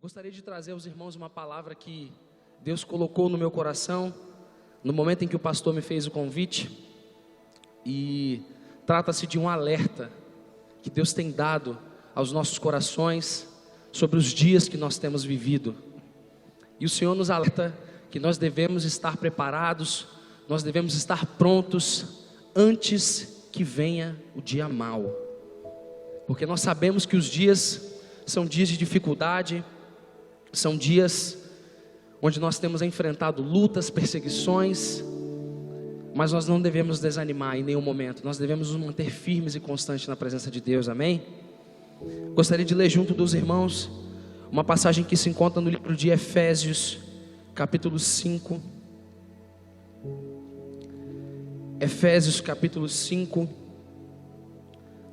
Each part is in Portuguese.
Gostaria de trazer aos irmãos uma palavra que Deus colocou no meu coração no momento em que o pastor me fez o convite, e trata-se de um alerta que Deus tem dado aos nossos corações sobre os dias que nós temos vivido. E o Senhor nos alerta que nós devemos estar preparados, nós devemos estar prontos antes que venha o dia mau, porque nós sabemos que os dias são dias de dificuldade, são dias onde nós temos enfrentado lutas, perseguições, mas nós não devemos desanimar em nenhum momento, nós devemos nos manter firmes e constantes na presença de Deus, amém? Gostaria de ler junto dos irmãos uma passagem que se encontra no livro de Efésios, capítulo 5. Efésios capítulo 5,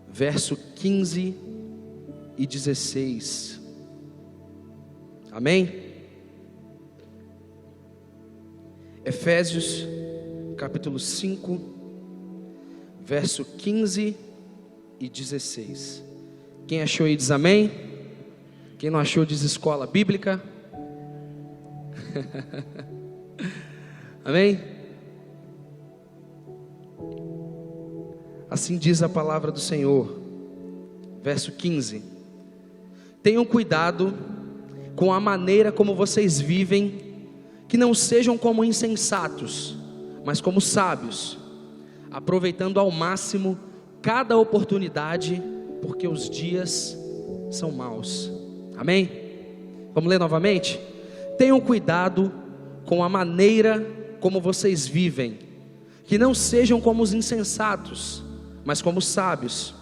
verso 15 e 16. Amém? Efésios capítulo 5, verso 15 e 16. Quem achou aí diz amém. Quem não achou diz escola bíblica. Amém? Assim diz a palavra do Senhor. Verso 15. Tenham cuidado com a maneira como vocês vivem, que não sejam como insensatos, mas como sábios, aproveitando ao máximo cada oportunidade, porque os dias são maus. Amém? Vamos ler novamente? Tenham cuidado com a maneira como vocês vivem, que não sejam como os insensatos, mas como sábios,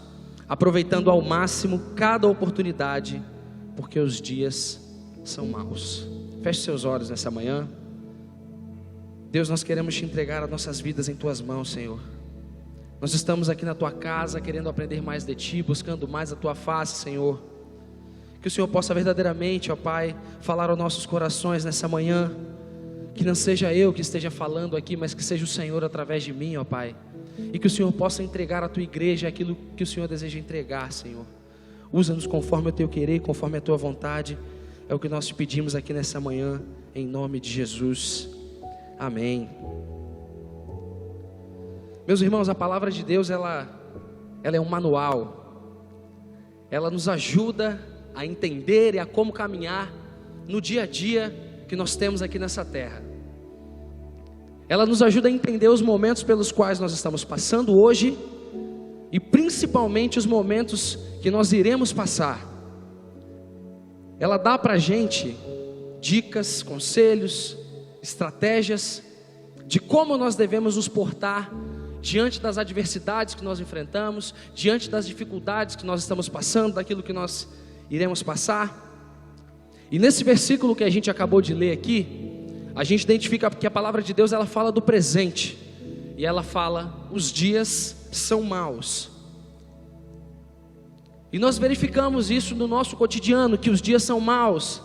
aproveitando ao máximo cada oportunidade, porque os dias são maus. Feche seus olhos nessa manhã. Deus, nós queremos te entregar as nossas vidas em tuas mãos, Senhor. Nós estamos aqui na tua casa querendo aprender mais de ti, buscando mais a tua face, Senhor. Que o Senhor possa verdadeiramente, ó Pai, falar aos nossos corações nessa manhã. Que não seja eu que esteja falando aqui, mas que seja o Senhor através de mim, ó Pai. E que o Senhor possa entregar à tua igreja aquilo que o Senhor deseja entregar, Senhor. Usa-nos conforme o teu querer, conforme a tua vontade. É o que nós te pedimos aqui nessa manhã, em nome de Jesus. Amém. Meus irmãos, a palavra de Deus, ela é um manual. Ela nos ajuda a entender e a como caminhar no dia a dia que nós temos aqui nessa terra. Ela nos ajuda a entender os momentos pelos quais nós estamos passando hoje, e principalmente os momentos que nós iremos passar. Ela dá para a gente dicas, conselhos, estratégias de como nós devemos nos portar diante das adversidades que nós enfrentamos, diante das dificuldades que nós estamos passando, daquilo que nós iremos passar. E nesse versículo que a gente acabou de ler aqui, a gente identifica que a palavra de Deus, ela fala do presente, e ela fala: os dias são maus. E nós verificamos isso no nosso cotidiano, que os dias são maus,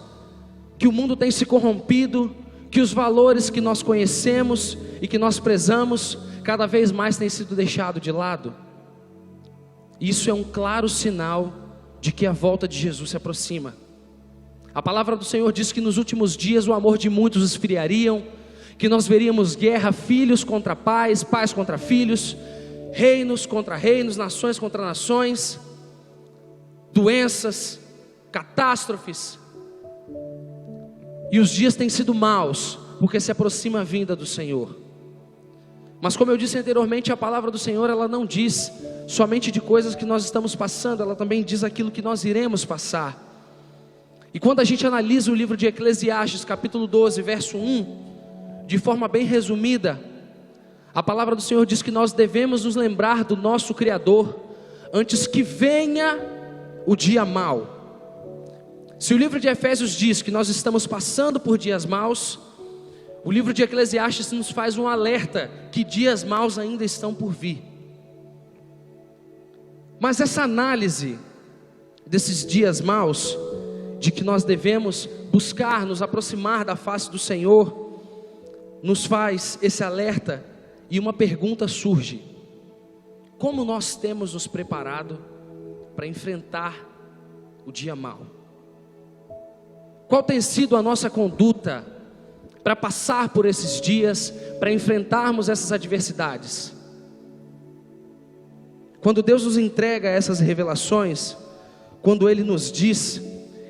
que o mundo tem se corrompido, que os valores que nós conhecemos e que nós prezamos, cada vez mais têm sido deixados de lado. Isso é um claro sinal de que a volta de Jesus se aproxima. A palavra do Senhor diz que nos últimos dias o amor de muitos esfriariam, que nós veríamos guerra, filhos contra pais, pais contra filhos, reinos contra reinos, nações contra nações, doenças, catástrofes. E os dias têm sido maus, porque se aproxima a vinda do Senhor. Mas como eu disse anteriormente, a palavra do Senhor, ela não diz somente de coisas que nós estamos passando, ela também diz aquilo que nós iremos passar. E quando a gente analisa o livro de Eclesiastes, capítulo 12, verso 1, de forma bem resumida, a palavra do Senhor diz que nós devemos nos lembrar do nosso Criador, antes que venha o dia mau. Se o livro de Efésios diz que nós estamos passando por dias maus, o livro de Eclesiastes nos faz um alerta que dias maus ainda estão por vir. Mas essa análise desses dias maus, de que nós devemos buscar nos aproximar da face do Senhor, nos faz esse alerta, e uma pergunta surge: como nós temos nos preparado para enfrentar o dia mau? Qual tem sido a nossa conduta para passar por esses dias, para enfrentarmos essas adversidades? Quando Deus nos entrega essas revelações, quando Ele nos diz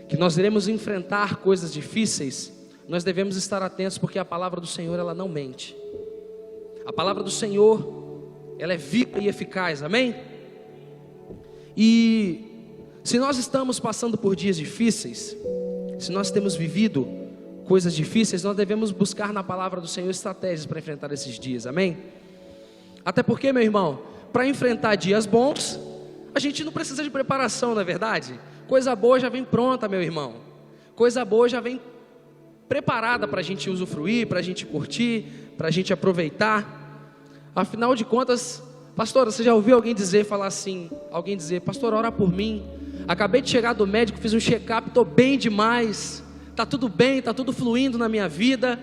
que nós iremos enfrentar coisas difíceis, nós devemos estar atentos, porque a palavra do Senhor, ela não mente. A palavra do Senhor, ela é viva e eficaz, amém? E se nós estamos passando por dias difíceis, se nós temos vivido coisas difíceis, nós devemos buscar na palavra do Senhor estratégias para enfrentar esses dias, amém? Até porque, meu irmão, para enfrentar dias bons, a gente não precisa de preparação, não é verdade? Coisa boa já vem pronta, meu irmão. Coisa boa já vem preparada para a gente usufruir, para a gente curtir, para a gente aproveitar. Afinal de contas, pastor, você já ouviu alguém dizer, pastor, ora por mim, acabei de chegar do médico, fiz um check-up, estou bem demais, está tudo bem, está tudo fluindo na minha vida,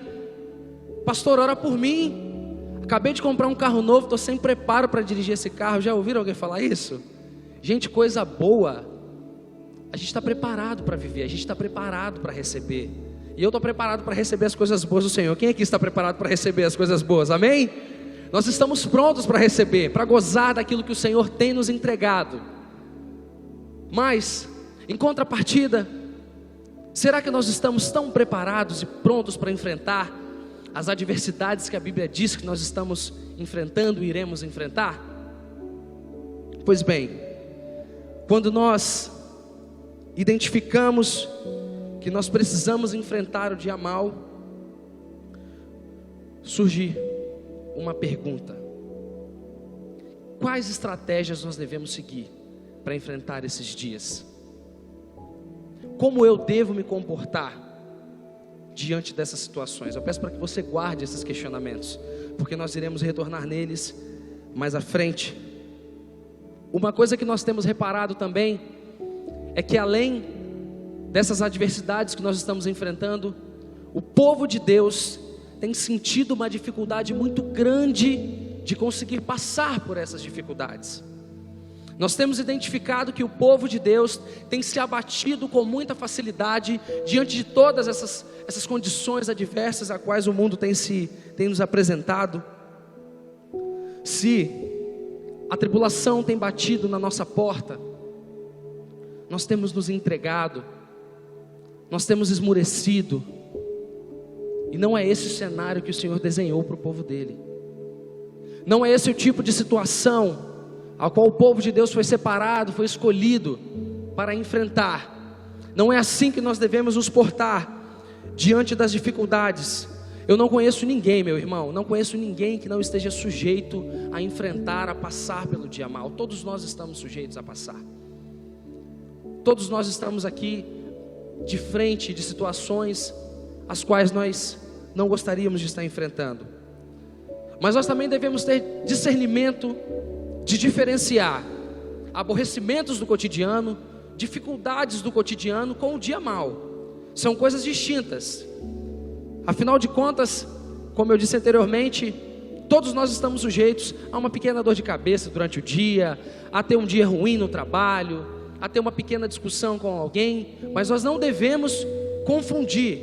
pastor, ora por mim, acabei de comprar um carro novo, estou sem preparo para dirigir esse carro. Já ouviram alguém falar isso? Gente, coisa boa, a gente está preparado para viver, a gente está preparado para receber, e eu estou preparado para receber as coisas boas do Senhor. Quem aqui está preparado para receber as coisas boas, amém? Nós estamos prontos para receber, para gozar daquilo que o Senhor tem nos entregado. Mas, em contrapartida, será que nós estamos tão preparados e prontos para enfrentar as adversidades que a Bíblia diz que nós estamos enfrentando e iremos enfrentar? Pois bem, quando nós identificamos que nós precisamos enfrentar o dia mal, surge uma pergunta: quais estratégias nós devemos seguir para enfrentar esses dias? Como eu devo me comportar diante dessas situações? Eu peço para que você guarde esses questionamentos, porque nós iremos retornar neles mais à frente. Uma coisa que nós temos reparado também é que, além dessas adversidades que nós estamos enfrentando, o povo de Deus tem sentido uma dificuldade muito grande de conseguir passar por essas dificuldades. Nós temos identificado que o povo de Deus tem se abatido com muita facilidade diante de todas essas condições adversas a quais o mundo tem nos apresentado. Se a tribulação tem batido na nossa porta, nós temos nos entregado, nós temos esmurecido, e não é esse o cenário que o Senhor desenhou para o povo dele. Não é esse o tipo de situação ao qual o povo de Deus foi separado, foi escolhido para enfrentar. Não é assim que nós devemos nos portar diante das dificuldades. Eu não conheço ninguém, meu irmão, não conheço ninguém que não esteja sujeito a enfrentar, a passar pelo dia mal. Todos nós estamos sujeitos a passar. Todos nós estamos aqui de frente de situações as quais nós não gostaríamos de estar enfrentando. Mas nós também devemos ter discernimento de diferenciar aborrecimentos do cotidiano, dificuldades do cotidiano com o dia mal. São coisas distintas. Afinal de contas, como eu disse anteriormente, todos nós estamos sujeitos a uma pequena dor de cabeça durante o dia, a ter um dia ruim no trabalho, a ter uma pequena discussão com alguém, mas nós não devemos confundir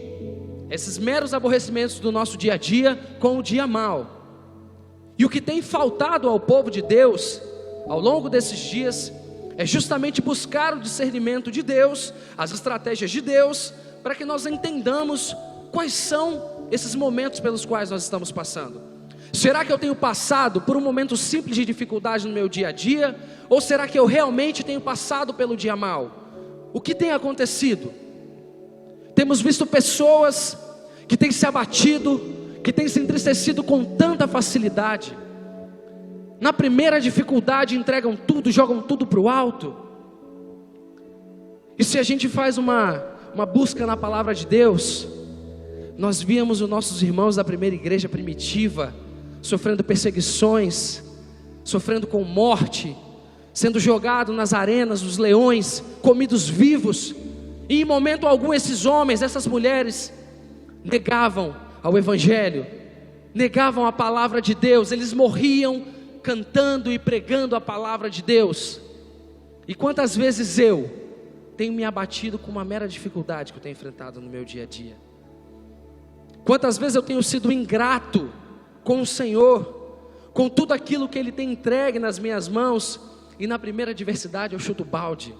esses meros aborrecimentos do nosso dia a dia com o dia mal. E o que tem faltado ao povo de Deus ao longo desses dias é justamente buscar o discernimento de Deus, as estratégias de Deus, para que nós entendamos quais são esses momentos pelos quais nós estamos passando. Será que eu tenho passado por um momento simples de dificuldade no meu dia a dia? Ou será que eu realmente tenho passado pelo dia mal? O que tem acontecido? Temos visto pessoas que têm se abatido, que têm se entristecido com tanta facilidade. Na primeira dificuldade entregam tudo, jogam tudo para o alto. E se a gente faz uma busca na palavra de Deus, nós víamos os nossos irmãos da primeira igreja primitiva sofrendo perseguições, sofrendo com morte, sendo jogado nas arenas dos leões, comidos vivos. E em momento algum esses homens, essas mulheres negavam ao evangelho, negavam a palavra de Deus. Eles morriam cantando e pregando a palavra de Deus. E quantas vezes eu, tem me abatido com uma mera dificuldade que eu tenho enfrentado no meu dia a dia? Quantas vezes eu tenho sido ingrato com o Senhor, com tudo aquilo que Ele tem entregue nas minhas mãos, e na primeira adversidade eu chuto o balde,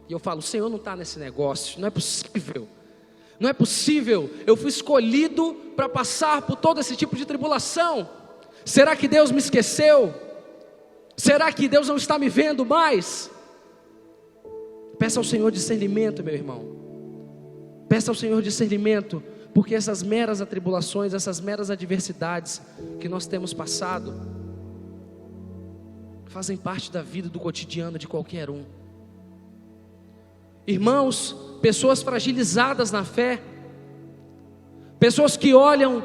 e eu falo: o Senhor não está nesse negócio, não é possível, não é possível, eu fui escolhido para passar por todo esse tipo de tribulação. Será que Deus me esqueceu? Será que Deus não está me vendo mais? Peça ao Senhor discernimento, meu irmão. Peça ao Senhor discernimento, porque essas meras atribulações, essas meras adversidades que nós temos passado, fazem parte da vida, do cotidiano de qualquer um. Irmãos, pessoas fragilizadas na fé, pessoas que olham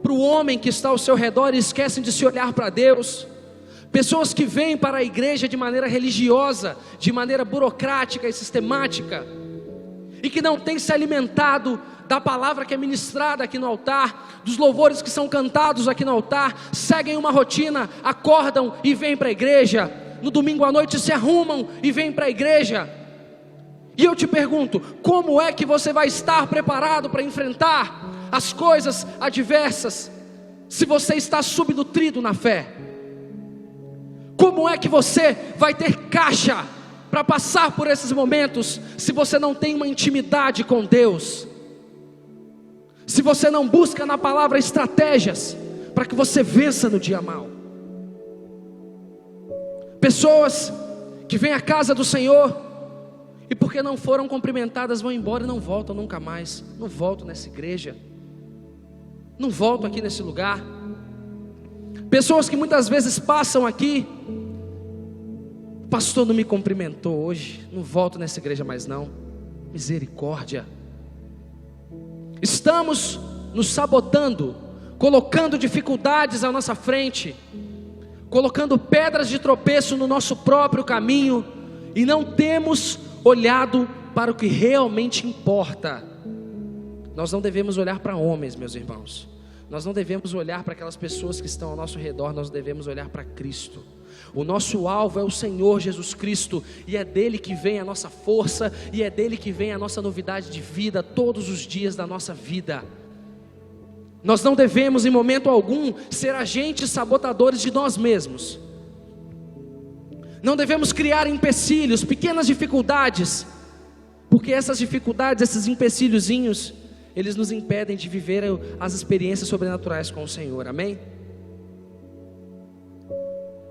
para o homem que está ao seu redor e esquecem de se olhar para Deus, pessoas que vêm para a igreja de maneira religiosa, de maneira burocrática e sistemática, e que não têm se alimentado da palavra que é ministrada aqui no altar, dos louvores que são cantados aqui no altar, seguem uma rotina, acordam e vêm para a igreja, no domingo à noite se arrumam e vêm para a igreja. E eu te pergunto, como é que você vai estar preparado para enfrentar as coisas adversas, se você está subnutrido na fé? Como é que você vai ter caixa para passar por esses momentos, se você não tem uma intimidade com Deus? Se você não busca na palavra estratégias para que você vença no dia mau? Pessoas que vêm à casa do Senhor e porque não foram cumprimentadas vão embora e não voltam nunca mais. Não volto nessa igreja, não volto aqui nesse lugar. Pessoas que muitas vezes passam aqui: o pastor não me cumprimentou hoje, não volto nessa igreja mais não. Misericórdia. Estamos nos sabotando, colocando dificuldades à nossa frente, colocando pedras de tropeço no nosso próprio caminho, e não temos olhado para o que realmente importa. Nós não devemos olhar para homens, meus irmãos. Nós não devemos olhar para aquelas pessoas que estão ao nosso redor. Nós devemos olhar para Cristo. O nosso alvo é o Senhor Jesus Cristo, e é dele que vem a nossa força, e é dele que vem a nossa novidade de vida todos os dias da nossa vida. Nós não devemos em momento algum ser agentes sabotadores de nós mesmos. Não devemos criar empecilhos, pequenas dificuldades, porque essas dificuldades, esses empecilhozinhos, eles nos impedem de viver as experiências sobrenaturais com o Senhor, amém?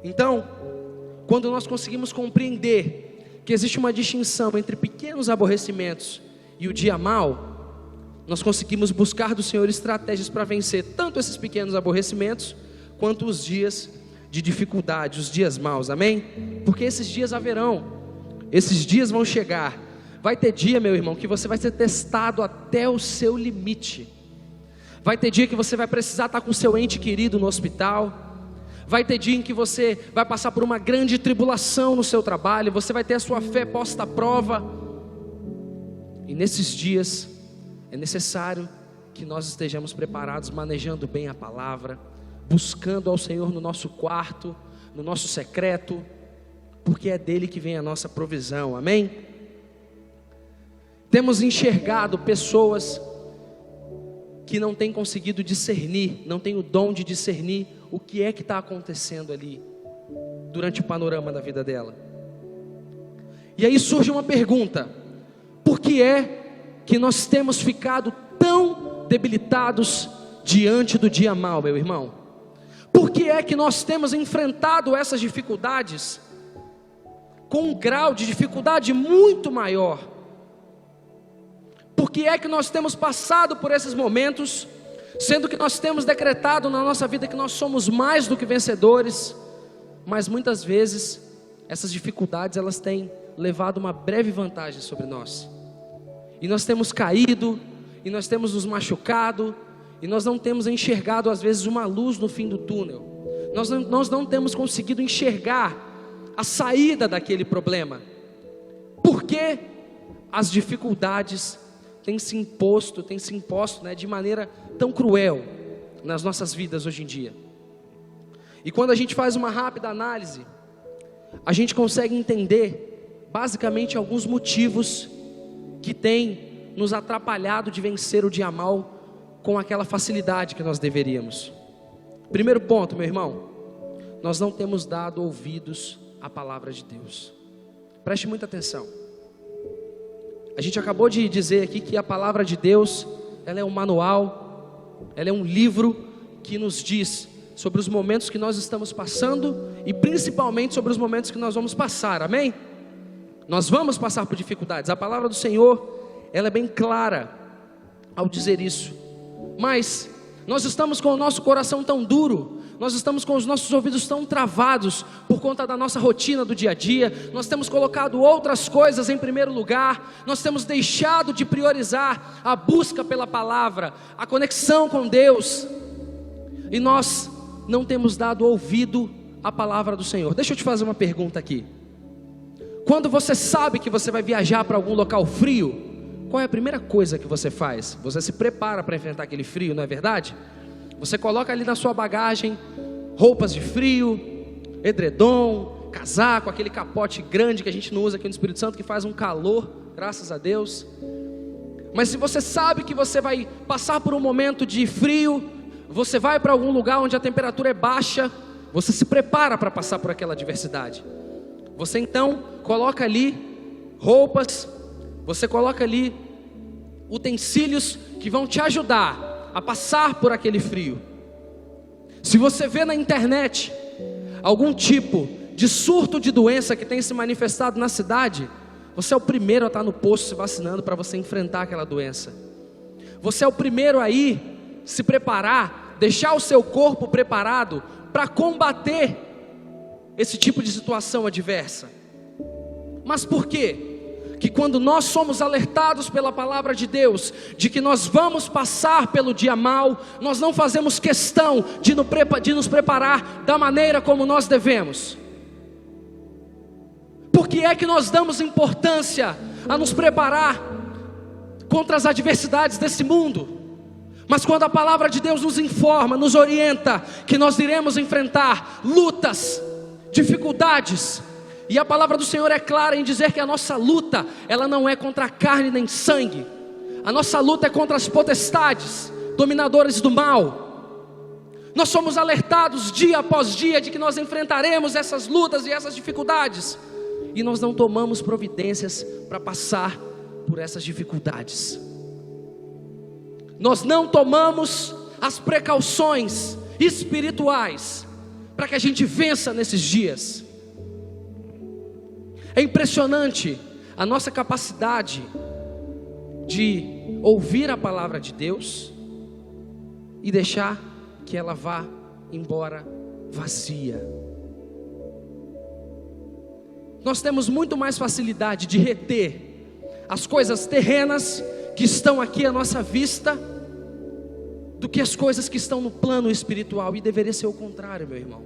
Então, quando nós conseguimos compreender que existe uma distinção entre pequenos aborrecimentos e o dia mau, nós conseguimos buscar do Senhor estratégias para vencer tanto esses pequenos aborrecimentos, quanto os dias de dificuldade, os dias maus, amém? Porque esses dias haverão, esses dias vão chegar. Vai ter dia, meu irmão, que você vai ser testado até o seu limite. Vai ter dia que você vai precisar estar com seu ente querido no hospital. Vai ter dia em que você vai passar por uma grande tribulação no seu trabalho. Você vai ter a sua fé posta à prova. E nesses dias é necessário que nós estejamos preparados, manejando bem a palavra, buscando ao Senhor no nosso quarto, no nosso secreto, porque é dele que vem a nossa provisão, amém? Temos enxergado pessoas que não têm conseguido discernir, não têm o dom de discernir o que é que está acontecendo ali, durante o panorama da vida dela. E aí surge uma pergunta: por que é que nós temos ficado tão debilitados diante do dia mau, meu irmão? Por que é que nós temos enfrentado essas dificuldades com um grau de dificuldade muito maior? Por que é que nós temos passado por esses momentos, sendo que nós temos decretado na nossa vida que nós somos mais do que vencedores, mas muitas vezes essas dificuldades elas têm levado uma breve vantagem sobre nós, e nós temos caído, e nós temos nos machucado, e nós não temos enxergado às vezes uma luz no fim do túnel. Nós não temos conseguido enxergar a saída daquele problema, porque as dificuldades têm se imposto, de maneira tão cruel nas nossas vidas hoje em dia. E quando a gente faz uma rápida análise, a gente consegue entender basicamente alguns motivos que têm nos atrapalhado de vencer o dia mal com aquela facilidade que nós deveríamos. Primeiro ponto, meu irmão, nós não temos dado ouvidos à palavra de Deus. Preste muita atenção. A gente acabou de dizer aqui que a palavra de Deus, ela é um manual, ela é um livro que nos diz sobre os momentos que nós estamos passando e principalmente sobre os momentos que nós vamos passar, amém? Nós vamos passar por dificuldades. A palavra do Senhor, ela é bem clara ao dizer isso. Mas nós estamos com o nosso coração tão duro, nós estamos com os nossos ouvidos tão travados por conta da nossa rotina do dia a dia. Nós temos colocado outras coisas em primeiro lugar, nós temos deixado de priorizar a busca pela palavra, a conexão com Deus, e nós não temos dado ouvido à palavra do Senhor. Deixa eu te fazer uma pergunta aqui. Quando você sabe que você vai viajar para algum local frio, qual é a primeira coisa que você faz? Você se prepara para enfrentar aquele frio, não é verdade? Você coloca ali na sua bagagem roupas de frio, edredom, casaco, aquele capote grande que a gente não usa aqui no Espírito Santo, que faz um calor, graças a Deus. Mas se você sabe que você vai passar por um momento de frio, você vai para algum lugar onde a temperatura é baixa, você se prepara para passar por aquela adversidade. Você então coloca ali roupas, você coloca ali utensílios que vão te ajudar a passar por aquele frio. Se você vê na internet algum tipo de surto de doença que tem se manifestado na cidade, você é o primeiro a estar no posto se vacinando para você enfrentar aquela doença. Você é o primeiro a ir se preparar, deixar o seu corpo preparado para combater esse tipo de situação adversa. Mas por quê? Que quando nós somos alertados pela palavra de Deus, de que nós vamos passar pelo dia mau, nós não fazemos questão de nos preparar da maneira como nós devemos. Por que é que nós damos importância a nos preparar contra as adversidades desse mundo? Mas quando a palavra de Deus nos informa, nos orienta, que nós iremos enfrentar lutas, dificuldades, e a palavra do Senhor é clara em dizer que a nossa luta, ela não é contra a carne nem sangue. A nossa luta é contra as potestades, dominadores do mal. Nós somos alertados dia após dia de que nós enfrentaremos essas lutas e essas dificuldades, e nós não tomamos providências para passar por essas dificuldades. Nós não tomamos as precauções espirituais para que a gente vença nesses dias. É impressionante a nossa capacidade de ouvir a palavra de Deus e deixar que ela vá embora vazia. Nós temos muito mais facilidade de reter as coisas terrenas que estão aqui à nossa vista do que as coisas que estão no plano espiritual, e deveria ser o contrário, meu irmão.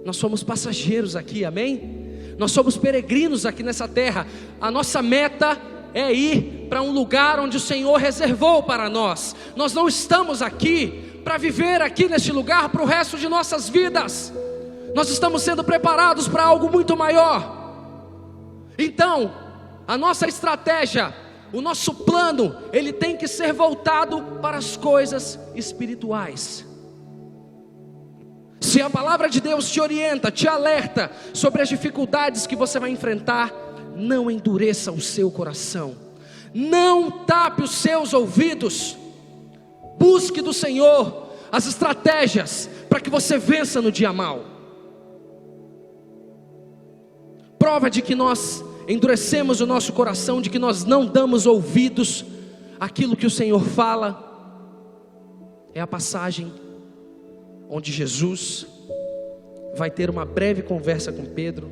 Nós somos passageiros aqui, amém? Nós somos peregrinos aqui nessa terra. A nossa meta é ir para um lugar onde o Senhor reservou para nós. Nós não estamos aqui para viver aqui neste lugar para o resto de nossas vidas. Nós estamos sendo preparados para algo muito maior. Então, a nossa estratégia, o nosso plano, ele tem que ser voltado para as coisas espirituais. Se a palavra de Deus te orienta, te alerta sobre as dificuldades que você vai enfrentar, não endureça o seu coração, não tape os seus ouvidos, busque do Senhor as estratégias para que você vença no dia mau. Prova de que nós endurecemos o nosso coração, de que nós não damos ouvidos àquilo que o Senhor fala, é a passagem onde Jesus vai ter uma breve conversa com Pedro,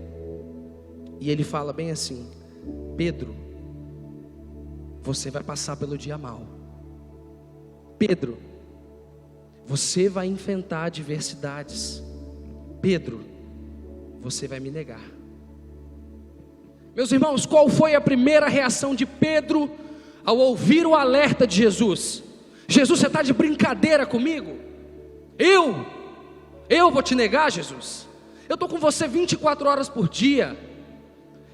e ele fala bem assim: Pedro, você vai passar pelo dia mau. Pedro, você vai enfrentar adversidades. Pedro, você vai me negar. Meus irmãos, qual foi a primeira reação de Pedro ao ouvir o alerta de Jesus? Jesus, você está de brincadeira comigo? Eu vou te negar, Jesus? Eu estou com você 24 horas por dia.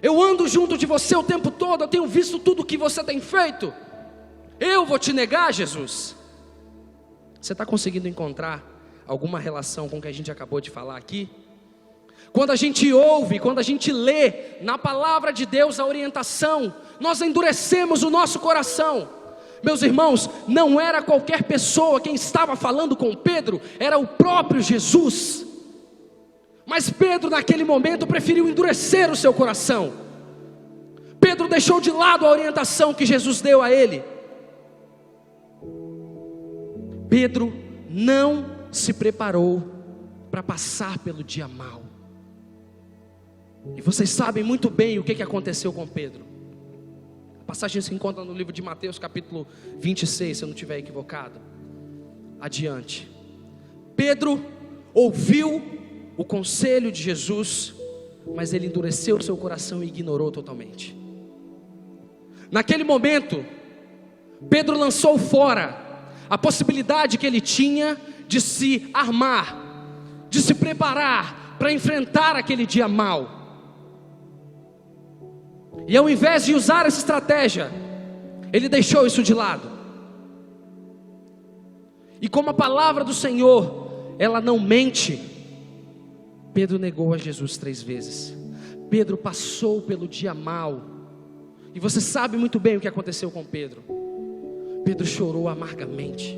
eu ando junto de você o tempo todo, eu tenho visto tudo o que você tem feito, eu vou te negar, Jesus? Você está conseguindo encontrar alguma relação com o que a gente acabou de falar aqui? Quando a gente ouve, quando a gente lê na palavra de Deus a orientação, nós endurecemos o nosso coração. Meus irmãos, não era qualquer pessoa quem estava falando com Pedro, era o próprio Jesus. Mas Pedro naquele momento preferiu endurecer o seu coração. Pedro deixou de lado a orientação que Jesus deu a ele. Pedro não se preparou para passar pelo dia mau. E vocês sabem muito bem o que aconteceu com Pedro. A passagem se encontra no livro de Mateus capítulo 26, se eu não estiver equivocado. Adiante. Pedro ouviu o conselho de Jesus, mas ele endureceu o seu coração e ignorou totalmente. Naquele momento, Pedro lançou fora a possibilidade que ele tinha de se armar, de se preparar para enfrentar aquele dia mau. E ao invés de usar essa estratégia, ele deixou isso de lado. E como a palavra do Senhor, ela não mente, Pedro negou a Jesus 3 vezes. Pedro passou pelo dia mau. E você sabe muito bem o que aconteceu com Pedro. Pedro chorou amargamente.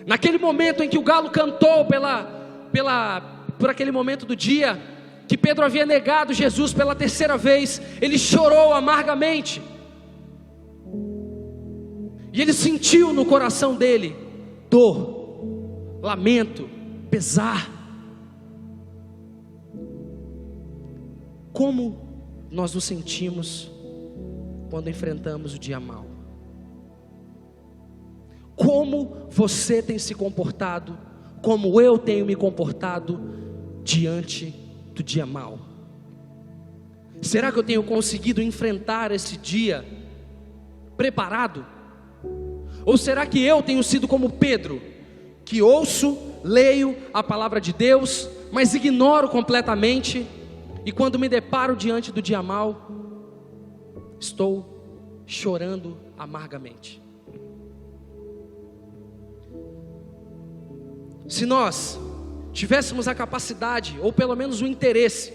Naquele momento em que o galo cantou por aquele momento do dia que Pedro havia negado Jesus pela 3ª vez, ele chorou amargamente. E ele sentiu no coração dele dor, lamento, pesar. Como nós nos sentimos quando enfrentamos o dia mau? Como você tem se comportado, como eu tenho me comportado diante do dia mau? Será que eu tenho conseguido enfrentar esse dia preparado? Ou será que eu tenho sido como Pedro, que ouço, leio a palavra de Deus, mas ignoro completamente, e quando me deparo diante do dia mau, estou chorando amargamente? Se nós tivéssemos a capacidade, ou pelo menos o interesse,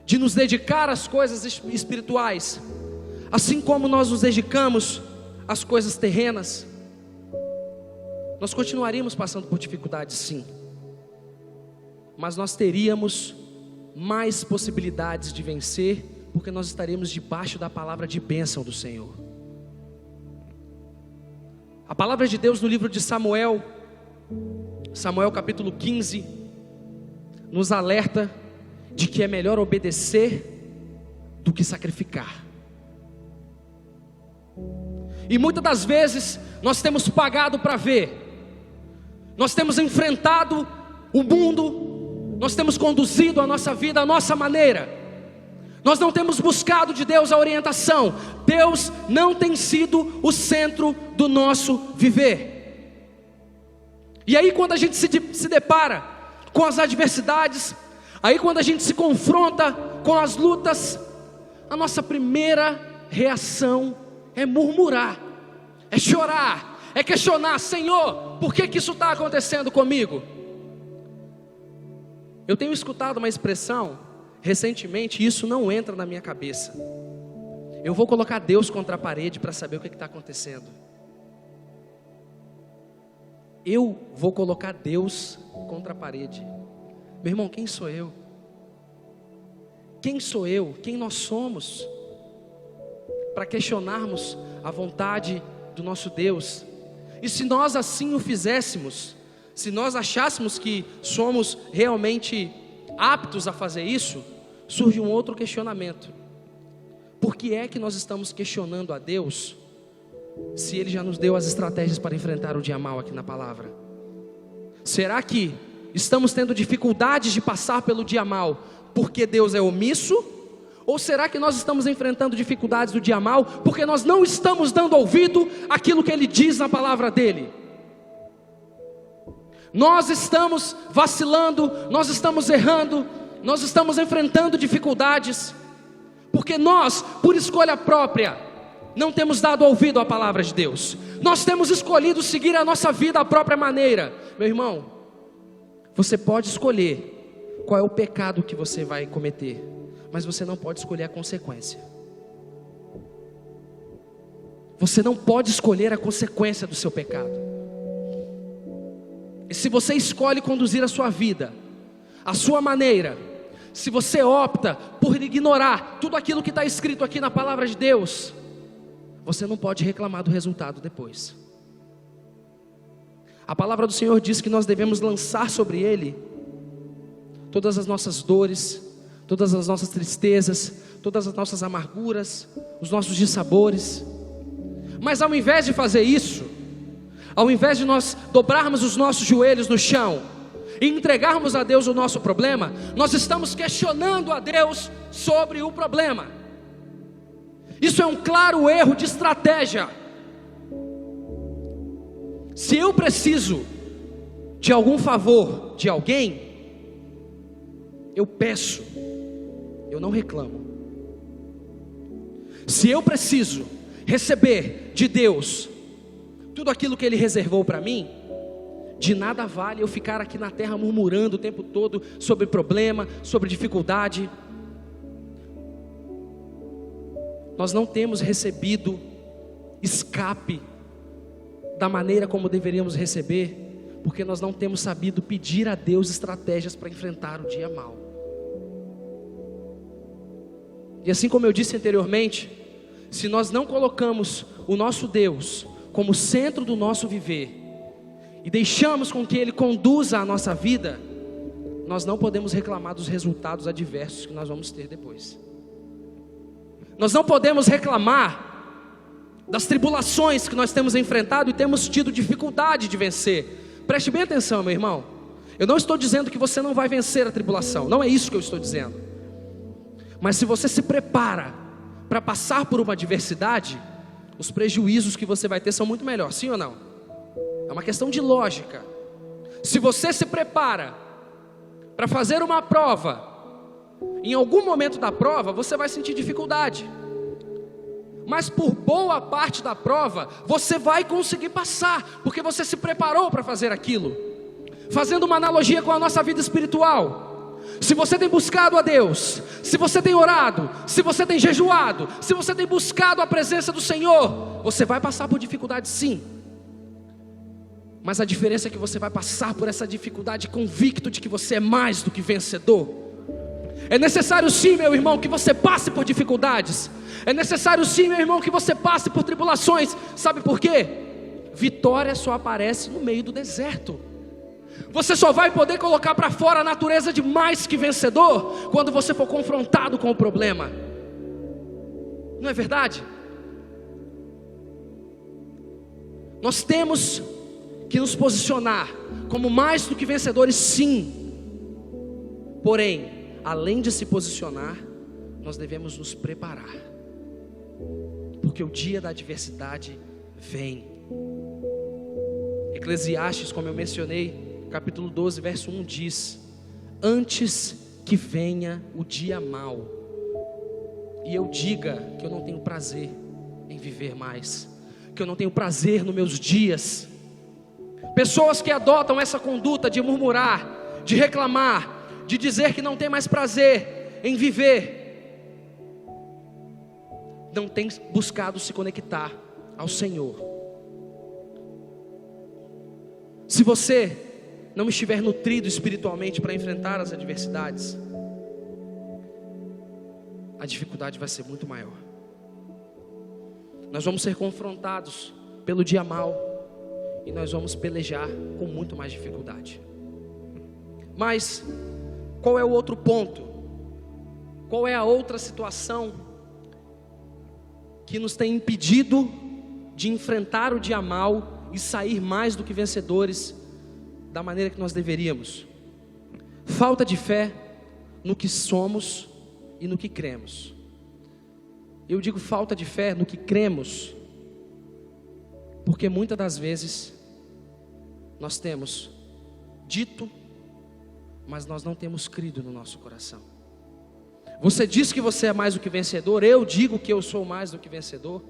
de nos dedicar às coisas espirituais, assim como nós nos dedicamos às coisas terrenas, nós continuaríamos passando por dificuldades, sim, mas nós teríamos mais possibilidades de vencer, porque nós estaremos debaixo da palavra de bênção do Senhor. A palavra de Deus no livro de Samuel capítulo 15, nos alerta de que é melhor obedecer do que sacrificar. E muitas das vezes nós temos pagado para ver, nós temos enfrentado o mundo, nós temos conduzido a nossa vida à nossa maneira, nós não temos buscado de Deus a orientação. Deus não tem sido o centro do nosso viver. E aí quando a gente se depara com as adversidades, aí quando a gente se confronta com as lutas, a nossa primeira reação é murmurar, é chorar, é questionar: Senhor, por que isso está acontecendo comigo? Eu tenho escutado uma expressão recentemente, e isso não entra na minha cabeça: eu vou colocar Deus contra a parede para saber o que está acontecendo. Eu vou colocar Deus contra a parede. Meu irmão, quem sou eu? Quem sou eu? Quem nós somos para questionarmos a vontade do nosso Deus? E se nós assim o fizéssemos, se nós achássemos que somos realmente aptos a fazer isso, surge um outro questionamento: por que é que nós estamos questionando a Deus, se Ele já nos deu as estratégias para enfrentar o dia mau aqui na palavra? Será que estamos tendo dificuldades de passar pelo dia mau porque Deus é omisso? Ou será que nós estamos enfrentando dificuldades do dia mau porque nós não estamos dando ouvido àquilo que Ele diz na palavra dEle? Nós estamos vacilando, nós estamos errando nós estamos enfrentando dificuldades, porque nós, por escolha própria, não temos dado ouvido à palavra de Deus. Nós temos escolhido seguir a nossa vida à própria maneira. Meu irmão, você pode escolher qual é o pecado que você vai cometer, mas você não pode escolher a consequência. Você não pode escolher a consequência do seu pecado. E se você escolhe conduzir a sua vida à sua maneira, se você opta por ignorar tudo aquilo que está escrito aqui na palavra de Deus, você não pode reclamar do resultado depois. A palavra do Senhor diz que nós devemos lançar sobre Ele todas as nossas dores, todas as nossas tristezas, todas as nossas amarguras, os nossos dissabores. Mas ao invés de fazer isso, ao invés de nós dobrarmos os nossos joelhos no chão e entregarmos a Deus o nosso problema, nós estamos questionando a Deus sobre o problema. Isso é um claro erro de estratégia. Se eu preciso de algum favor de alguém, eu peço, eu não reclamo. Se eu preciso receber de Deus tudo aquilo que Ele reservou para mim, de nada vale eu ficar aqui na terra murmurando o tempo todo sobre problema, sobre dificuldade. Nós não temos recebido escape da maneira como deveríamos receber, porque nós não temos sabido pedir a Deus estratégias para enfrentar o dia mau. E assim como eu disse anteriormente, se nós não colocamos o nosso Deus como centro do nosso viver e deixamos com que Ele conduza a nossa vida, nós não podemos reclamar dos resultados adversos que nós vamos ter depois. Nós não podemos reclamar das tribulações que nós temos enfrentado e temos tido dificuldade de vencer. Preste bem atenção, meu irmão. Eu não estou dizendo que você não vai vencer a tribulação, não é isso que eu estou dizendo. Mas se você se prepara para passar por uma adversidade, os prejuízos que você vai ter são muito melhores, sim ou não? É uma questão de lógica. Se você se prepara para fazer uma prova, em algum momento da prova você vai sentir dificuldade, mas por boa parte da prova você vai conseguir passar, porque você se preparou para fazer aquilo. Fazendo uma analogia com a nossa vida espiritual, se você tem buscado a Deus, se você tem orado, se você tem jejuado, se você tem buscado a presença do Senhor, você vai passar por dificuldades, sim. Mas a diferença é que você vai passar por essa dificuldade convicto de que você é mais do que vencedor. É necessário sim, meu irmão, que você passe por dificuldades. É necessário sim, meu irmão, que você passe por tribulações. Sabe por quê? Vitória só aparece no meio do deserto. Você só vai poder colocar para fora a natureza de mais que vencedor quando você for confrontado com o problema. Não é verdade? Nós temos que nos posicionar como mais do que vencedores, sim. Porém, além de se posicionar, nós devemos nos preparar, porque o dia da adversidade vem. Eclesiastes, como eu mencionei, capítulo 12, verso 1 diz: antes que venha o dia mau, e eu diga que eu não tenho prazer em viver mais, que eu não tenho prazer nos meus dias. Pessoas que adotam essa conduta de murmurar, de reclamar, de dizer que não tem mais prazer em viver, não tem buscado se conectar ao Senhor. Se você não estiver nutrido espiritualmente para enfrentar as adversidades, a dificuldade vai ser muito maior. Nós vamos ser confrontados pelo dia mau e nós vamos pelejar com muito mais dificuldade. Mas qual é o outro ponto? Qual é a outra situação que nos tem impedido de enfrentar o dia mau e sair mais do que vencedores da maneira que nós deveríamos? Falta de fé no que somos e no que cremos. Eu digo falta de fé no que cremos, porque muitas das vezes nós temos dito, mas nós não temos crido no nosso coração. Você diz que você é mais do que vencedor, eu digo que eu sou mais do que vencedor,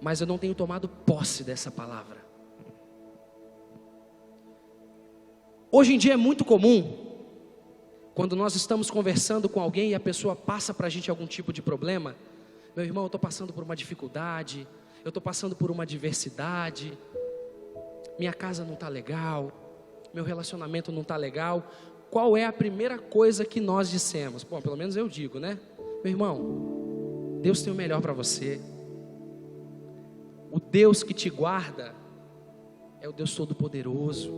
mas eu não tenho tomado posse dessa palavra. Hoje em dia é muito comum, quando nós estamos conversando com alguém e a pessoa passa para a gente algum tipo de problema: meu irmão, eu estou passando por uma dificuldade, eu estou passando por uma adversidade, minha casa não está legal, meu relacionamento não está legal. Qual é a primeira coisa que nós dissemos? Bom, pelo menos eu digo, né? Meu irmão, Deus tem o melhor para você. O Deus que te guarda é o Deus Todo-Poderoso.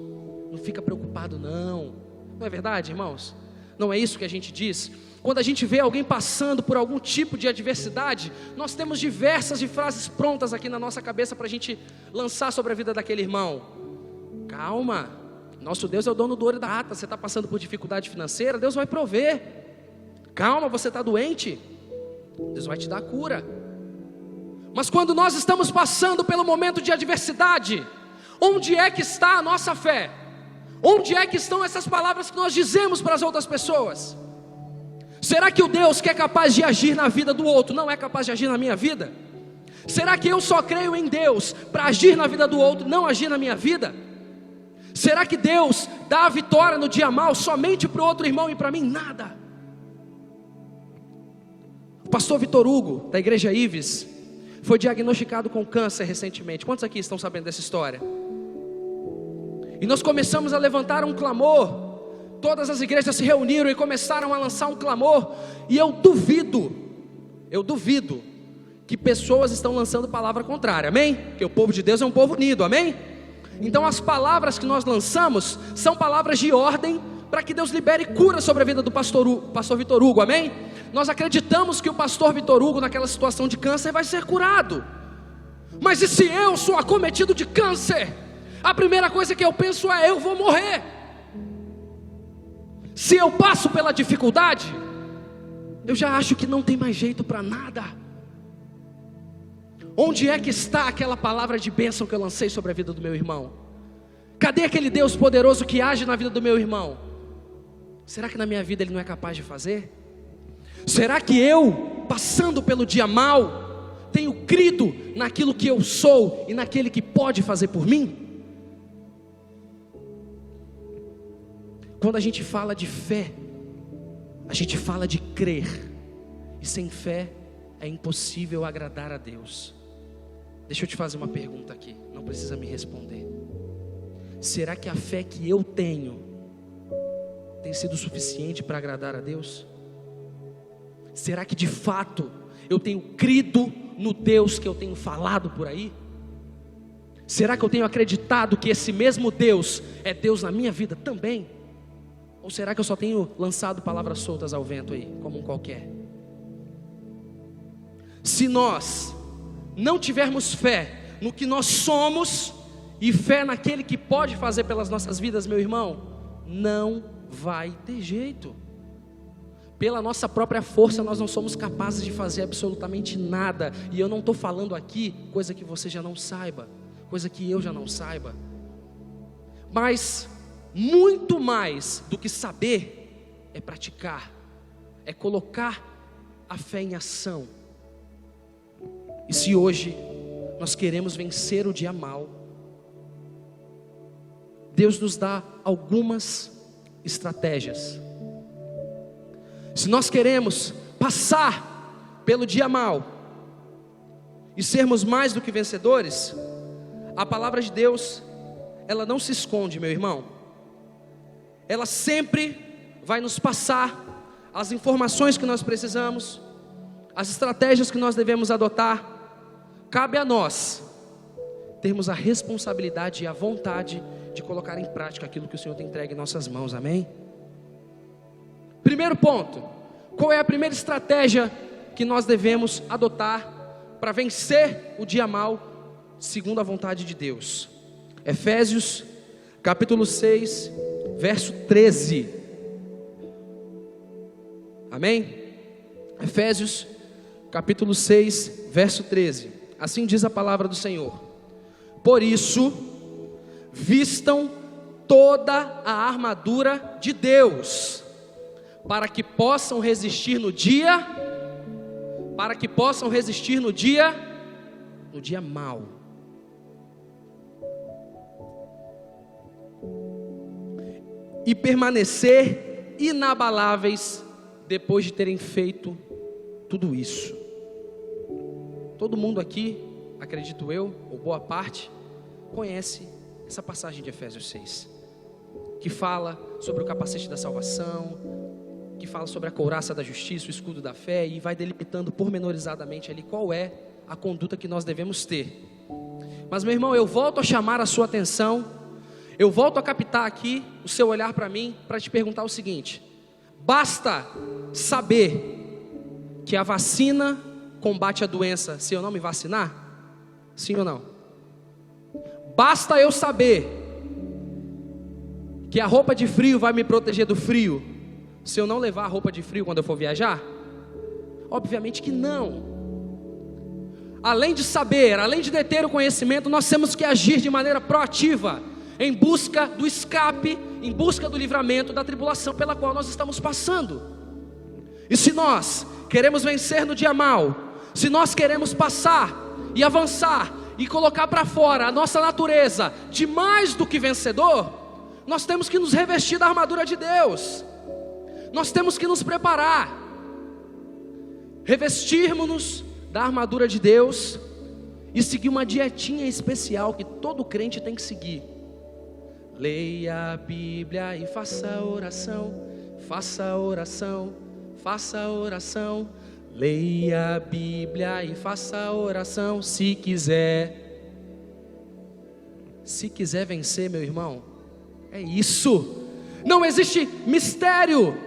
Não fica preocupado não. Não é verdade, irmãos? Não é isso que a gente diz? Quando a gente vê alguém passando por algum tipo de adversidade, nós temos diversas frases prontas aqui na nossa cabeça para a gente lançar sobre a vida daquele irmão. Calma, nosso Deus é o dono do ouro e da prata. Você está passando por dificuldade financeira, Deus vai prover. Calma, você está doente, Deus vai te dar cura. Mas quando nós estamos passando pelo momento de adversidade, onde é que está a nossa fé? Onde é que estão essas palavras que nós dizemos para as outras pessoas? Será que o Deus que é capaz de agir na vida do outro não é capaz de agir na minha vida? Será que eu só creio em Deus para agir na vida do outro, não agir na minha vida? Será que Deus dá a vitória no dia mau somente para o outro irmão e para mim nada? O pastor Vitor Hugo, da igreja Ives, foi diagnosticado com câncer recentemente. Quantos aqui estão sabendo dessa história? E nós começamos a levantar um clamor. Todas as igrejas se reuniram e começaram a lançar um clamor. E eu duvido que pessoas estão lançando palavra contrária, amém? Porque o povo de Deus é um povo unido, amém? Então as palavras que nós lançamos são palavras de ordem para que Deus libere cura sobre a vida do pastor Vitor Hugo, amém? Nós acreditamos que o pastor Vitor Hugo, naquela situação de câncer, vai ser curado. Mas e se eu sou acometido de câncer? A primeira coisa que eu penso é: eu vou morrer. Se eu passo pela dificuldade, eu já acho que não tem mais jeito para nada. Onde é que está aquela palavra de bênção que eu lancei sobre a vida do meu irmão? Cadê aquele Deus poderoso que age na vida do meu irmão? Será que na minha vida Ele não é capaz de fazer? Será que eu, passando pelo dia mau, tenho crido naquilo que eu sou e naquele que pode fazer por mim? Quando a gente fala de fé, a gente fala de crer. E sem fé é impossível agradar a Deus. Deixa eu te fazer uma pergunta aqui, não precisa me responder. Será que a fé que eu tenho tem sido suficiente para agradar a Deus? Será que de fato eu tenho crido no Deus que eu tenho falado por aí? Será que eu tenho acreditado que esse mesmo Deus é Deus na minha vida também? Ou será que eu só tenho lançado palavras soltas ao vento aí, como um qualquer? Se nós não tivermos fé no que nós somos e fé naquele que pode fazer pelas nossas vidas, meu irmão, não vai ter jeito. Pela nossa própria força nós não somos capazes de fazer absolutamente nada. E eu não estou falando aqui coisa que você já não saiba, coisa que eu já não saiba. Mas muito mais do que saber é praticar, é colocar a fé em ação. E se hoje nós queremos vencer o dia mau, Deus nos dá algumas estratégias. Se nós queremos passar pelo dia mau e sermos mais do que vencedores, a palavra de Deus, ela não se esconde, meu irmão. Ela sempre vai nos passar as informações que nós precisamos, as estratégias que nós devemos adotar. Cabe a nós termos a responsabilidade e a vontade de colocar em prática aquilo que o Senhor tem entregue em nossas mãos, amém? Primeiro ponto, qual é a primeira estratégia que nós devemos adotar para vencer o dia mau, segundo a vontade de Deus? Efésios, capítulo 6, verso 13, amém? Efésios, capítulo 6, verso 13, assim diz a palavra do Senhor: por isso, vistam toda a armadura de Deus, para que possam resistir no dia mau. E permanecer inabaláveis depois de terem feito tudo isso. Todo mundo aqui, acredito eu, ou boa parte, conhece essa passagem de Efésios 6, que fala sobre o capacete da salvação, que fala sobre a couraça da justiça, o escudo da fé, e vai delimitando pormenorizadamente ali qual é a conduta que nós devemos ter. Mas, meu irmão, eu volto a chamar a sua atenção, eu volto a captar aqui o seu olhar para mim, para te perguntar o seguinte: basta saber que a vacina combate a doença se eu não me vacinar? Sim ou não? Basta eu saber que a roupa de frio vai me proteger do frio se eu não levar a roupa de frio quando eu for viajar? Obviamente que não. Além de saber, além de deter o conhecimento, nós temos que agir de maneira proativa, em busca do escape, em busca do livramento da tribulação pela qual nós estamos passando. E se nós queremos vencer no dia mau, se nós queremos passar e avançar e colocar para fora a nossa natureza de mais do que vencedor, nós temos que nos revestir da armadura de Deus. Nós temos que nos preparar, revestirmos-nos da armadura de Deus e seguir uma dietinha especial que todo crente tem que seguir. Leia a Bíblia e faça oração, faça oração, faça oração. Leia a Bíblia e faça oração, se quiser vencer, meu irmão, é isso. Não existe mistério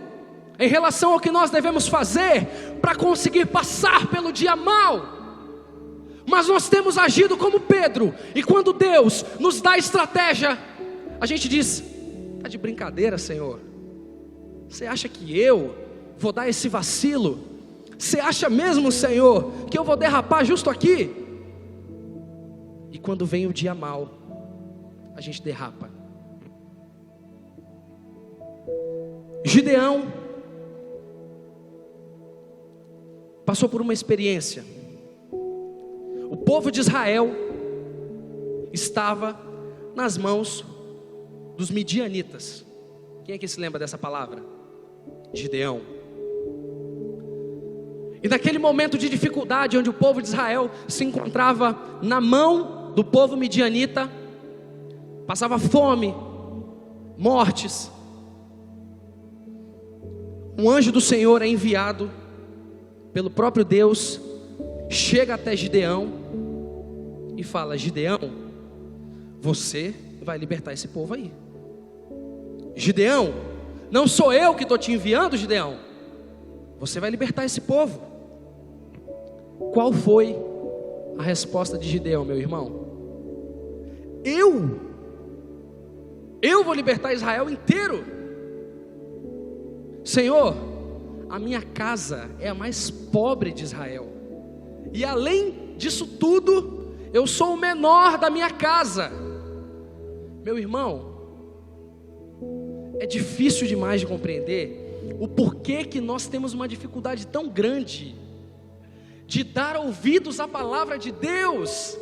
em relação ao que nós devemos fazer para conseguir passar pelo dia mau. Mas nós temos agido como Pedro, e quando Deus nos dá estratégia, a gente diz: está de brincadeira, Senhor? Você acha que eu vou dar esse vacilo? Você acha mesmo, Senhor, que eu vou derrapar justo aqui? E quando vem o dia mau, a gente derrapa. Gideão passou por uma experiência. O povo de Israel estava nas mãos dos midianitas. Quem é que se lembra dessa palavra? Gideão. E naquele momento de dificuldade, onde o povo de Israel se encontrava na mão do povo midianita, passava fome, mortes, um anjo do Senhor é enviado pelo próprio Deus, chega até Gideão e fala: Gideão, você vai libertar esse povo aí. Gideão, não sou eu que estou te enviando, Gideão, você vai libertar esse povo. Qual foi a resposta de Gideão, meu irmão? Eu vou libertar Israel inteiro? Senhor, a minha casa é a mais pobre de Israel, e além disso tudo, eu sou o menor da minha casa. Meu irmão, é difícil demais de compreender o porquê que nós temos uma dificuldade tão grande de dar ouvidos à palavra de Deus.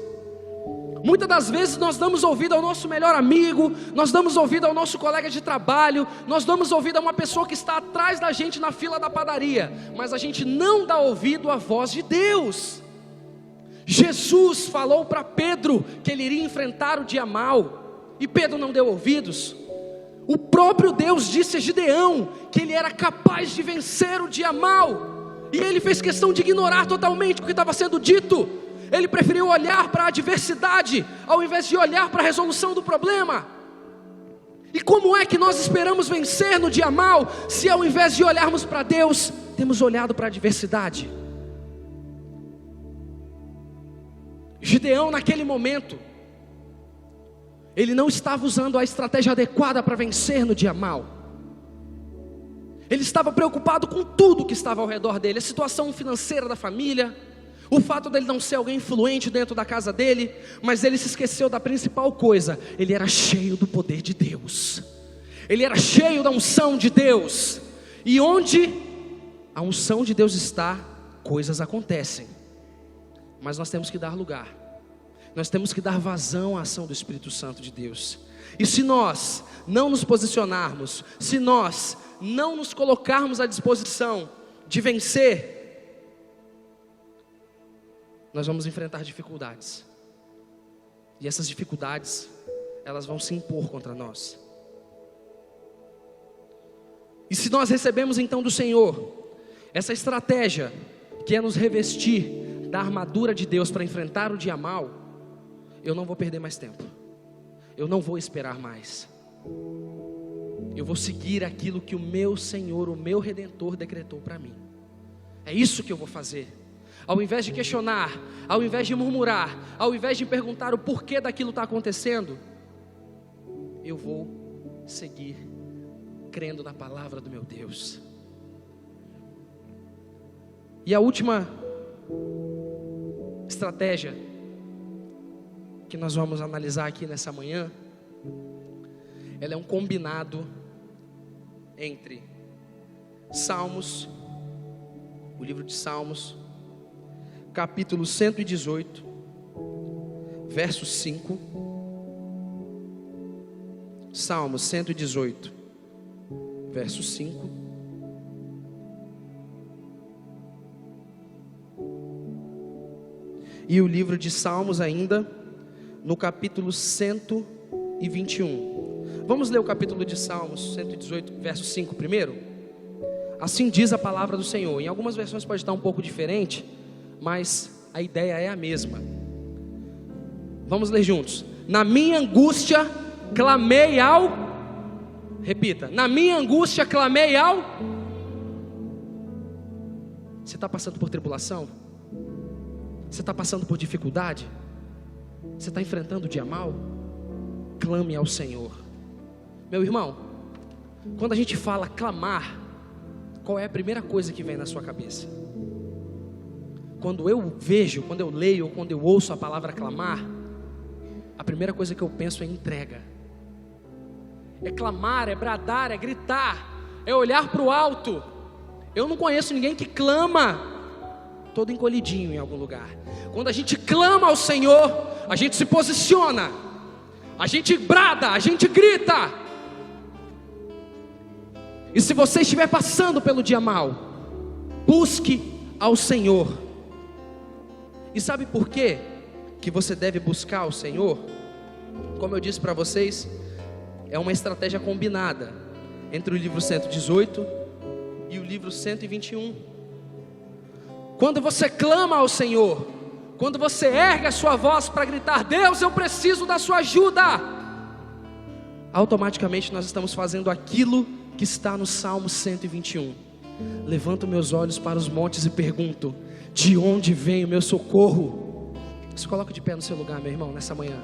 Muitas das vezes nós damos ouvido ao nosso melhor amigo, nós damos ouvido ao nosso colega de trabalho, nós damos ouvido a uma pessoa que está atrás da gente na fila da padaria, mas a gente não dá ouvido à voz de Deus. Jesus falou para Pedro que ele iria enfrentar o dia mau, e Pedro não deu ouvidos. O próprio Deus disse a Gideão que ele era capaz de vencer o dia mau, e ele fez questão de ignorar totalmente o que estava sendo dito. Ele preferiu olhar para a adversidade ao invés de olhar para a resolução do problema. E como é que nós esperamos vencer no dia mau, se ao invés de olharmos para Deus, temos olhado para a adversidade? Gideão, naquele momento, ele não estava usando a estratégia adequada para vencer no dia mau. Ele estava preocupado com tudo que estava ao redor dele: a situação financeira da família, O fato dele não ser alguém influente dentro da casa dele, mas ele se esqueceu da principal coisa: ele era cheio do poder de Deus, ele era cheio da unção de Deus. E onde a unção de Deus está, coisas acontecem. Mas nós temos que dar lugar, nós temos que dar vazão à ação do Espírito Santo de Deus. E se nós não nos posicionarmos, se nós não nos colocarmos à disposição de vencer, nós vamos enfrentar dificuldades. E essas dificuldades, elas vão se impor contra nós. E se nós recebemos então do Senhor essa estratégia, que é nos revestir da armadura de Deus para enfrentar o dia mal, eu não vou perder mais tempo, eu não vou esperar mais, eu vou seguir aquilo que o meu Senhor, o meu Redentor decretou para mim. É isso que eu vou fazer. Ao invés de questionar, ao invés de murmurar, ao invés de perguntar o porquê daquilo está acontecendo, eu vou seguir crendo na palavra do meu Deus. E a última estratégia que nós vamos analisar aqui nessa manhã, ela é um combinado entre Salmos, o livro de Salmos, capítulo 118, verso 5. Salmos 118, verso 5. E o livro de Salmos ainda, no capítulo 121. Vamos ler o capítulo de Salmos 118, verso 5 primeiro? Assim diz a palavra do Senhor. Em algumas versões pode estar um pouco diferente, mas a ideia é a mesma. Vamos ler juntos. Na minha angústia clamei ao... Repita. Na minha angústia clamei ao... Você está passando por tribulação? Você está passando por dificuldade? Você está enfrentando o dia mal? Clame ao Senhor. Meu irmão, quando a gente fala clamar, qual é a primeira coisa que vem na sua cabeça? Quando eu vejo, quando eu leio, ou quando eu ouço a palavra clamar, a primeira coisa que eu penso é entrega. É clamar, é bradar, é gritar, é olhar para o alto. Eu não conheço ninguém que clama todo encolhidinho em algum lugar. Quando a gente clama ao Senhor, a gente se posiciona, a gente brada, a gente grita. E se você estiver passando pelo dia mal, busque ao Senhor. E sabe por quê que você deve buscar o Senhor? Como eu disse para vocês, é uma estratégia combinada entre o livro 118 e o livro 121. Quando você clama ao Senhor, quando você ergue a sua voz para gritar: Deus, eu preciso da sua ajuda, automaticamente nós estamos fazendo aquilo que está no Salmo 121. Levanto meus olhos para os montes e pergunto: de onde vem o meu socorro? Se coloque de pé no seu lugar, meu irmão, nessa manhã.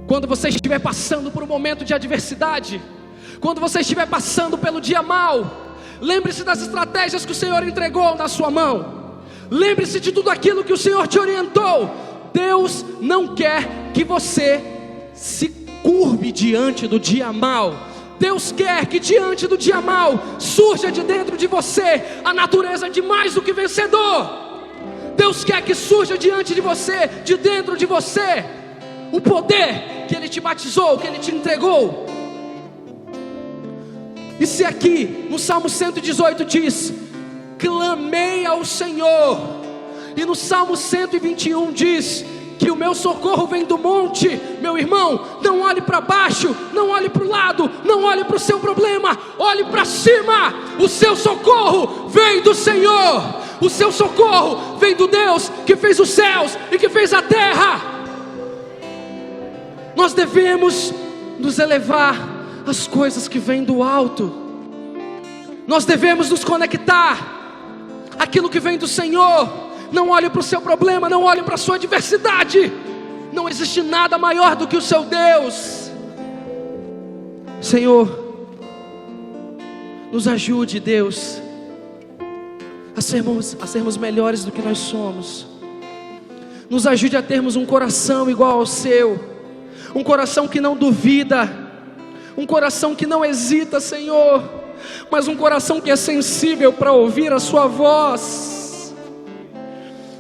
Quando você estiver passando por um momento de adversidade, quando você estiver passando pelo dia mal, lembre-se das estratégias que o Senhor entregou na sua mão. Lembre-se de tudo aquilo que o Senhor te orientou. Deus não quer que você se curve diante do dia mal. Deus quer que diante do dia mal surja de dentro de você a natureza de mais do que vencedor. Deus quer que surja diante de você, de dentro de você, o poder que Ele te batizou, que Ele te entregou. E se aqui no Salmo 118 diz: clamei ao Senhor, e no Salmo 121 diz que o meu socorro vem do monte, meu irmão, não olhe para baixo, não olhe para o lado, não olhe para o seu problema, olhe para cima. O seu socorro vem do Senhor, o seu socorro vem do Deus que fez os céus e que fez a terra. Nós devemos nos elevar às coisas que vêm do alto. Nós devemos nos conectar àquilo que vem do Senhor. Não olhe para o seu problema, não olhe para a sua adversidade. Não existe nada maior do que o seu Deus. Senhor, nos ajude, Deus, a sermos melhores do que nós somos. Nos ajude a termos um coração igual ao seu, um coração que não duvida, um coração que não hesita, Senhor, mas um coração que é sensível para ouvir a sua voz.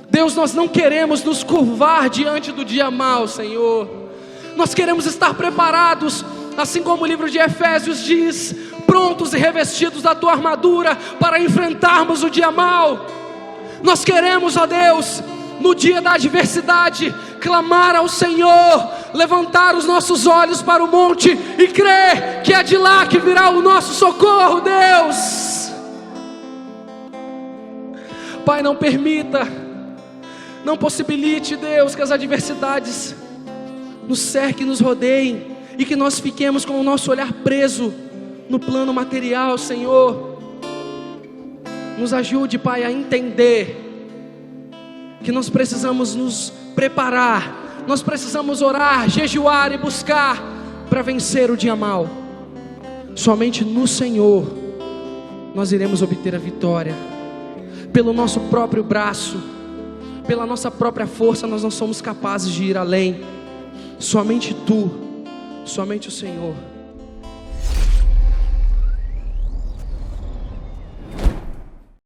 Deus, nós não queremos nos curvar diante do dia mau, Senhor. Nós queremos estar preparados, assim como o livro de Efésios diz, prontos e revestidos da tua armadura para enfrentarmos o dia mau. Nós queremos, ó Deus, no dia da adversidade, clamar ao Senhor, levantar os nossos olhos para o monte e crer que é de lá que virá o nosso socorro, Deus. Pai, não permita, não possibilite, Deus, que as adversidades nos cerquem, nos rodeiem, e que nós fiquemos com o nosso olhar preso no plano material, Senhor. Nos ajude, Pai, a entender que nós precisamos nos preparar, nós precisamos orar, jejuar e buscar para vencer o dia mau. Somente no Senhor nós iremos obter a vitória. Pelo nosso próprio braço, pela nossa própria força, nós não somos capazes de ir além. Somente Tu, somente o Senhor.